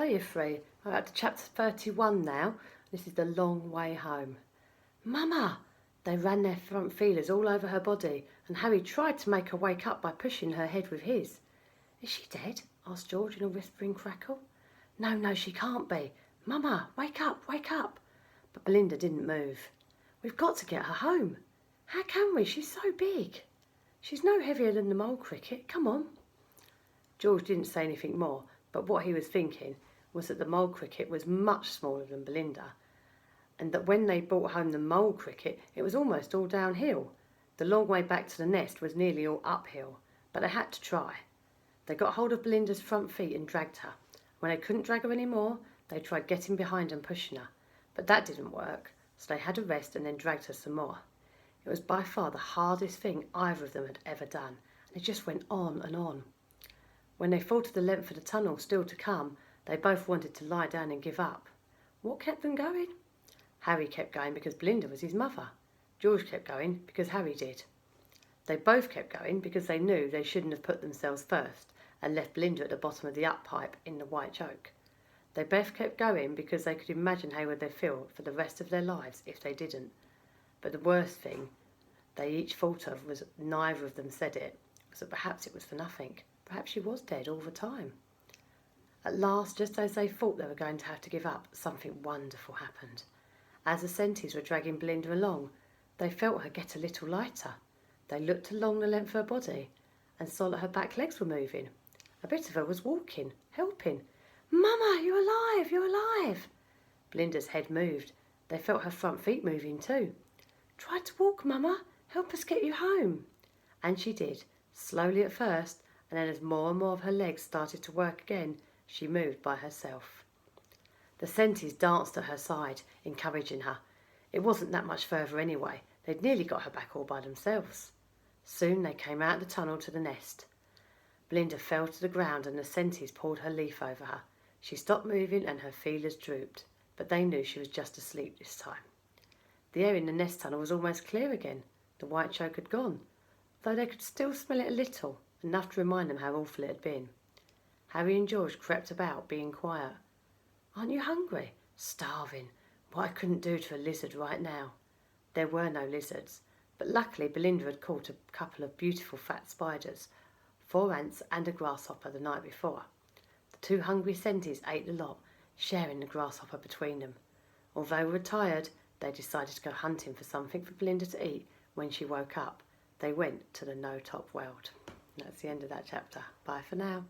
Hey, you three. We're up to chapter 31 now. This is the long way home. Mama! They ran their front feelers all over her body, and Harry tried to make her wake up by pushing her head with his. Is she dead? Asked George in a whispering crackle. No, she can't be. Mama, wake up, wake up. But Belinda didn't move. We've got to get her home. How can we? She's so big. She's no heavier than the mole cricket. Come on. George didn't say anything more, but what he was thinking was that the mole cricket was much smaller than Belinda, and that when they brought home the mole cricket, it was almost all downhill. The long way back to the nest was nearly all uphill, but they had to try. They got hold of Belinda's front feet and dragged her. When they couldn't drag her any more, they tried getting behind and pushing her, but that didn't work, so they had a rest and then dragged her some more. It was by far the hardest thing either of them had ever done, and it just went on and on. When they thought of the length of the tunnel still to come, they both wanted to lie down and give up. What kept them going? Harry kept going because Belinda was his mother. George kept going because Harry did. They both kept going because they knew they shouldn't have put themselves first and left Belinda at the bottom of the up pipe in the white choke. They both kept going because they could imagine how would they feel for the rest of their lives if they didn't. But the worst thing they each thought of was neither of them said it, was that perhaps it was for nothing. Perhaps she was dead all the time. At last, just as they thought they were going to have to give up, something wonderful happened. As the Centis were dragging Belinda along, they felt her get a little lighter. They looked along the length of her body and saw that her back legs were moving. A bit of her was walking, helping. Mama, you're alive, you're alive. Belinda's head moved. They felt her front feet moving too. Try to walk, Mama. Help us get you home. And she did, slowly at first, and then as more and more of her legs started to work again, she moved by herself. The Centis danced at her side, encouraging her. It wasn't that much further anyway. They'd nearly got her back all by themselves. Soon they came out of the tunnel to the nest. Belinda fell to the ground and the Centis pulled her leaf over her. She stopped moving and her feelers drooped, but they knew she was just asleep this time. The air in the nest tunnel was almost clear again. The white choke had gone, though they could still smell it a little, enough to remind them how awful it had been. Harry and George crept about, being quiet. Aren't you hungry? Starving. What I couldn't do to a lizard right now. There were no lizards, but luckily Belinda had caught a couple of beautiful fat spiders, 4 ants and a grasshopper the night before. The 2 hungry Centis ate the lot, sharing the grasshopper between them. Although they were tired, they decided to go hunting for something for Belinda to eat. When she woke up, they went to the no-top world. And that's the end of that chapter. Bye for now.